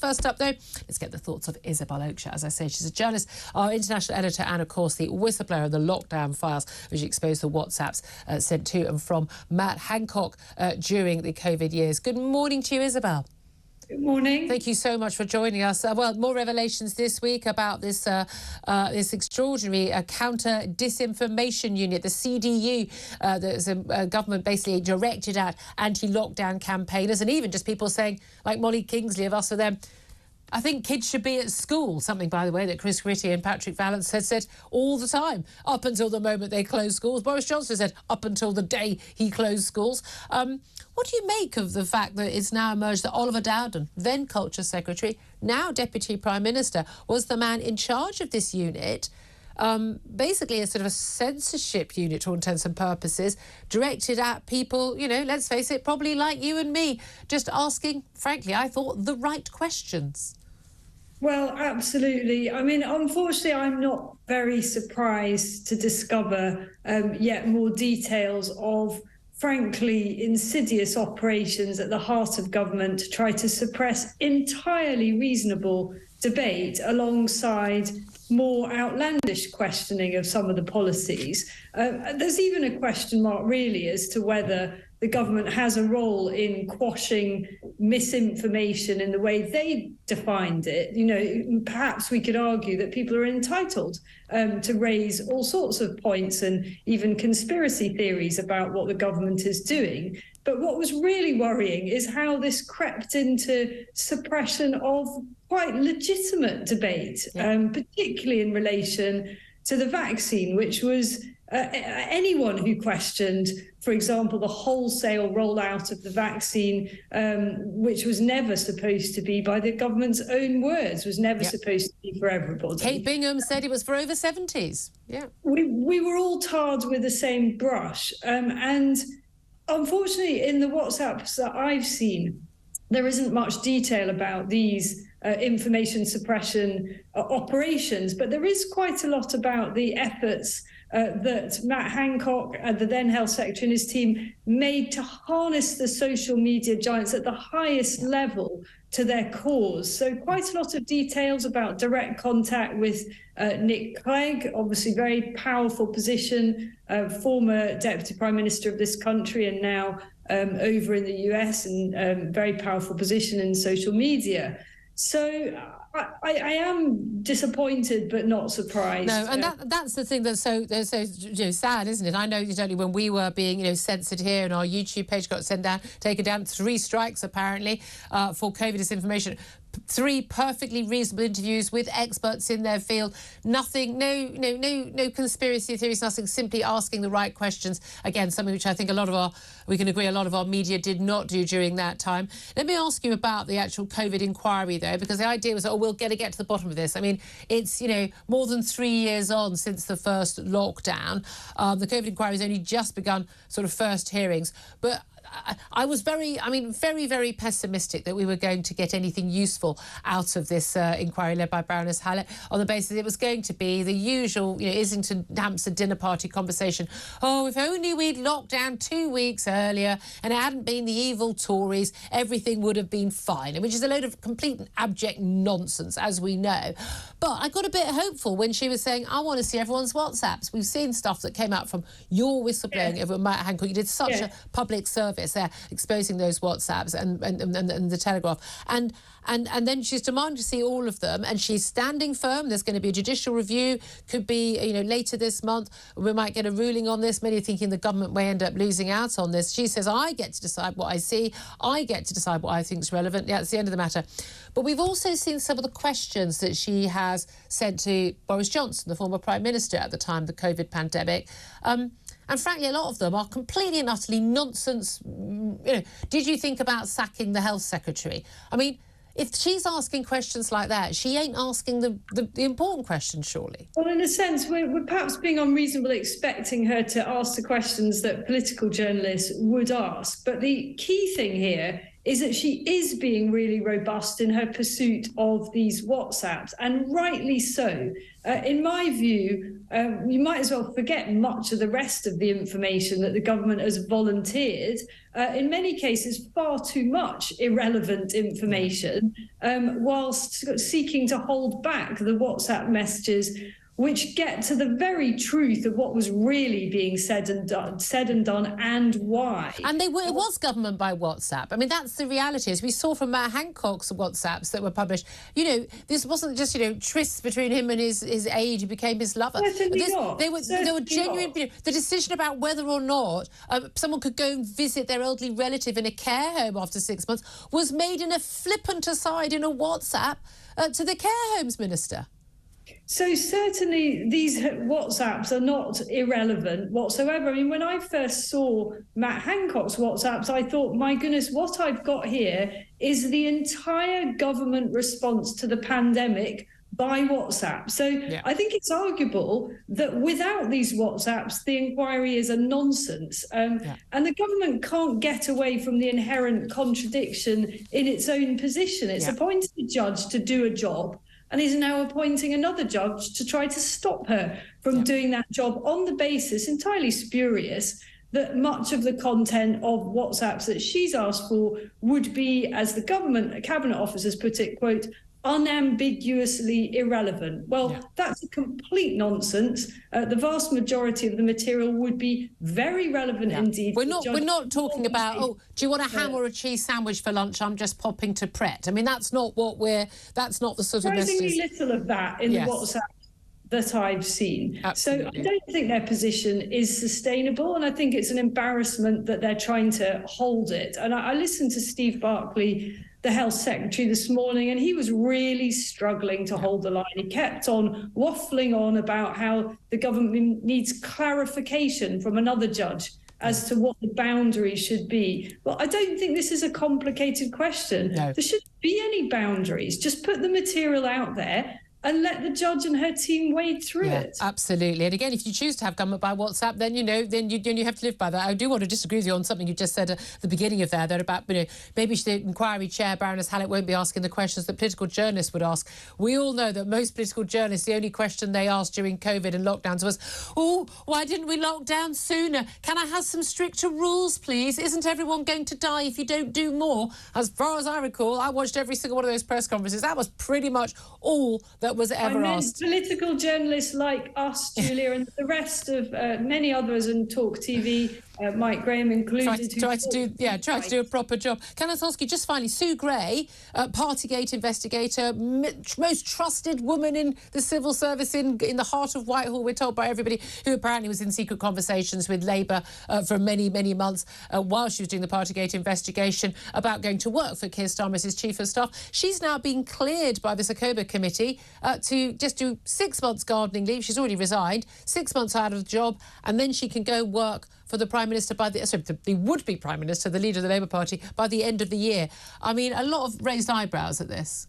First up, though, let's get the thoughts of Isabel Oakeshott. As I say, she's a journalist, our international editor, and, of course, the whistleblower of the lockdown files, which exposed the WhatsApps sent to and from Matt Hancock during the COVID years. Good morning to you, Isabel. Good morning. Thank you so much for joining us. Well, more revelations this week about this this extraordinary Counter-Disinformation unit, the CDU, that's a government basically directed at anti-lockdown campaigners, and even just people saying, like Molly Kingsley of Us For Them, I think kids should be at school, something, by the way, that Chris Whitty and Patrick Vallance said all the time, up until the moment they closed schools. Boris Johnson said up until the day he closed schools. What do you make of the fact that it's now emerged that Oliver Dowden, then Culture Secretary, now Deputy Prime Minister, was the man in charge of this unit? Basically a sort of a censorship unit to all intents and purposes, directed at people, you know, let's face it, probably like you and me, just asking, frankly, I thought, the right questions. Well, absolutely. I mean, unfortunately, I'm not very surprised to discover yet more details of, frankly, insidious operations at the heart of government to try to suppress entirely reasonable debate alongside more outlandish questioning of some of the policies. There's even a question mark, really, as to whether the government has a role in quashing misinformation in the way they defined it. You know, perhaps we could argue that people are entitled to raise all sorts of points and even conspiracy theories about what the government is doing. But what was really worrying is how this crept into suppression of quite legitimate debate, particularly in relation to the vaccine, which was anyone who questioned, for example, the wholesale rollout of the vaccine, which was never supposed to be, by the government's own words, was never supposed to be for everybody. Kate Bingham said it was for over 70s. Yeah. We were all tarred with the same brush. And unfortunately, in the WhatsApps that I've seen, there isn't much detail about these information suppression operations, but there is quite a lot about the efforts that Matt Hancock, the then Health Secretary, and his team made to harness the social media giants at the highest level to their cause. So quite a lot of details about direct contact with Nick Clegg, obviously very powerful position, former Deputy Prime Minister of this country and now over in the US, and very powerful position in social media. So I am disappointed, but not surprised. No, and that's the thing that's so sad, isn't it? I know that only when we were being censored here, and our YouTube page got taken down, 3 strikes apparently for COVID disinformation. 3 perfectly reasonable interviews with experts in their field. Nothing, no conspiracy theories, nothing, simply asking the right questions. Again, something which I think we can agree a lot of our media did not do during that time. Let me ask you about the actual COVID inquiry, though, because the idea was, we'll get to the bottom of this. I mean, it's, more than 3 years on since the first lockdown. The COVID inquiry has only just begun sort of first hearings, but I was very, very pessimistic that we were going to get anything useful out of this inquiry led by Baroness Hallett, on the basis it was going to be the usual, Islington Hampstead dinner party conversation. Oh, if only we'd locked down 2 weeks earlier and it hadn't been the evil Tories, everything would have been fine, which is a load of complete and abject nonsense, as we know. But I got a bit hopeful when she was saying, I want to see everyone's WhatsApps. We've seen stuff that came out from your whistleblowing over Matt Hancock. You did such a public service there, exposing those WhatsApps and the Telegraph, and then she's demanding to see all of them, and she's standing firm. There's going to be a judicial review, could be later this month. We might get a ruling on this. Many are thinking the government may end up losing out on this. She says, I get to decide what I see, I get to decide what I think is relevant. Yeah, it's the end of the matter. But we've also seen some of the questions that she has sent to Boris Johnson, the former Prime Minister at the time of the COVID pandemic. And frankly, a lot of them are completely and utterly nonsense. Did you think about sacking the Health Secretary? I mean, if she's asking questions like that, she ain't asking the important questions, surely. Well, in a sense, we're perhaps being unreasonable expecting her to ask the questions that political journalists would ask. But the key thing here is that she is being really robust in her pursuit of these WhatsApps, and rightly so. In my view, you might as well forget much of the rest of the information that the government has volunteered. In many cases, far too much irrelevant information, whilst seeking to hold back the WhatsApp messages which get to the very truth of what was really being said and done and why. And it was government by WhatsApp. I mean, that's the reality. As we saw from Matt Hancock's WhatsApps that were published, this wasn't just, trysts between him and his aide who became his lover. They were genuine. The decision about whether or not someone could go and visit their elderly relative in a care home after 6 months was made in a flippant aside in a WhatsApp to the care homes minister. So certainly these WhatsApps are not irrelevant whatsoever. I mean, when I first saw Matt Hancock's WhatsApps, I thought, my goodness, what I've got here is the entire government response to the pandemic by WhatsApp. So I think it's arguable that without these WhatsApps, the inquiry is a nonsense. And the government can't get away from the inherent contradiction in its own position. It's appointed a judge to do a job, and is now appointing another judge to try to stop her from doing that job on the basis, entirely spurious, that much of the content of WhatsApps that she's asked for would be, as the government cabinet officers put it, quote, unambiguously irrelevant. Well, that's a complete nonsense. The vast majority of the material would be very relevant indeed. We're not talking about, do you want a ham or a cheese sandwich for lunch? I'm just popping to Pret. I mean, that's not that's not the sort of message. Surprisingly little of that in the WhatsApp that I've seen. Absolutely. So I don't think their position is sustainable, and I think it's an embarrassment that they're trying to hold it. And I listened to Steve Barclay, the health secretary, this morning, and he was really struggling to hold the line. He kept on waffling on about how the government needs clarification from another judge as to what the boundaries should be. Well, I don't think this is a complicated question. No. There shouldn't be any boundaries. Just put the material out there and let the judge and her team wade through it. Absolutely. And again, if you choose to have government by WhatsApp, then then you have to live by that. I do want to disagree with you on something you just said at the beginning of that about maybe the inquiry chair, Baroness Hallett, won't be asking the questions that political journalists would ask. We all know that most political journalists, the only question they asked during COVID and lockdowns was, why didn't we lock down sooner? Can I have some stricter rules, please? Isn't everyone going to die if you don't do more? As far as I recall, I watched every single one of those press conferences. That was pretty much all that was ever asked. Political journalists like us, Julia, and the rest of many others in TalkTV, Mike Graham included. Try to do a proper job. Can I ask you, just finally, Sue Gray, Partygate investigator, most trusted woman in the civil service in the heart of Whitehall, we're told by everybody, who apparently was in secret conversations with Labour for many, many months while she was doing the Partygate investigation about going to work for Keir Starmer as his chief of staff. She's now been cleared by the Sakoba committee to just do 6 months gardening leave. She's already resigned, 6 months out of the job, and then she can go work for the Prime Minister the would-be Prime Minister, the leader of the Labour Party, by the end of the year. I mean, a lot of raised eyebrows at this.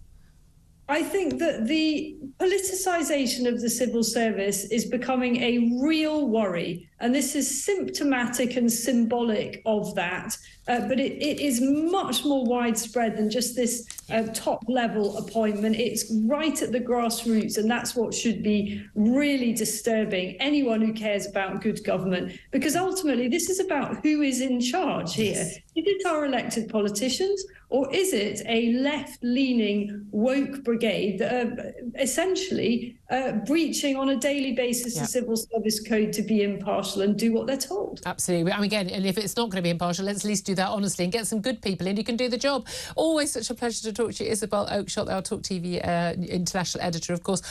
I think that the politicisation of the civil service is becoming a real worry, and this is symptomatic and symbolic of that. But it is much more widespread than just this top-level appointment. It's right at the grassroots, and that's what should be really disturbing anyone who cares about good government, because ultimately this is about who is in charge here. Is it our elected politicians, or is it a left-leaning woke brigade that are essentially breaching on a daily basis the civil service code to be impartial and do what they're told? Absolutely. I mean, again, and if it's not going to be impartial, let's at least do that honestly and get some good people in who can do the job. Always such a pleasure to talk to you, Isabel Oakeshott, our TalkTV international editor, of course.